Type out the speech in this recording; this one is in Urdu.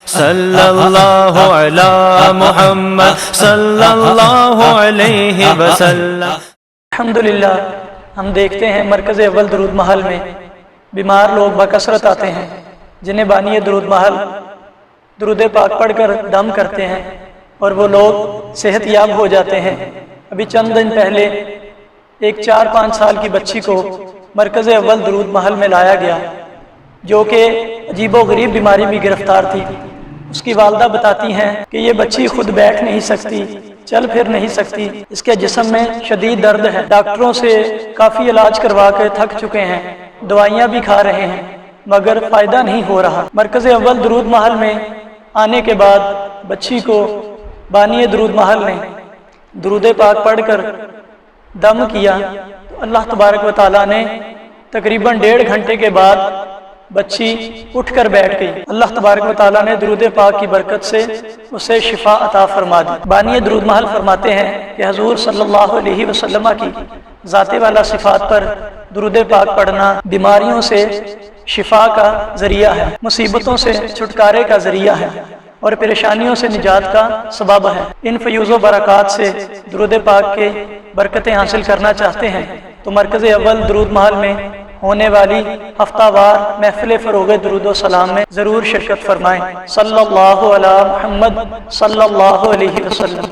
صلی اللہ علی محمد صلی اللہ علیہ وسلم۔ الحمدللہ ہم دیکھتے ہیں مرکز اول درود محل میں بیمار لوگ بکثرت آتے ہیں، جنہیں بانی درود محل درود پاک پڑھ کر دم کرتے ہیں اور وہ لوگ صحت یاب ہو جاتے ہیں۔ ابھی چند دن پہلے ایک 4-5 سال کی بچی کو مرکز اول درود محل میں لایا گیا، جو کہ عجیب و غریب بیماری میں گرفتار تھی۔ اس کی والدہ بتاتی ہیں کہ یہ بچی خود بیٹھ نہیں سکتی، چل پھر نہیں سکتی، اس کے جسم میں شدید درد ہے، ڈاکٹروں سے کافی علاج کروا کے تھک چکے ہیں، دوائیاں بھی کھا رہے ہیں مگر فائدہ نہیں ہو رہا۔ مرکز اول درود محل میں آنے کے بعد بچی کو بانی درود محل نے درود پاک پڑھ کر دم کیا تو اللہ تبارک و تعالیٰ نے تقریباً 1.5 گھنٹے کے بعد بچی اٹھ کر بیٹھ گئی۔ اللہ تبارک و تعالیٰ نے درود پاک کی برکت سے اسے شفا عطا فرما دی۔ بانی درود محل فرماتے ہیں کہ حضور صلی اللہ علیہ وسلم کی ذات والا صفات پر درود پاک پڑھنا بیماریوں سے شفا کا ذریعہ ہے، مصیبتوں سے چھٹکارے کا ذریعہ ہے اور پریشانیوں سے نجات کا سبب ہے۔ ان فیوز و برکات سے درود پاک کے برکتیں حاصل کرنا چاہتے ہیں تو مرکز اول درود محل میں ہونے والی ہفتہ وار محفل فروغ درود و سلام میں ضرور شرکت فرمائیں۔ صلی اللہ علی محمد صلی اللہ علیہ وسلم۔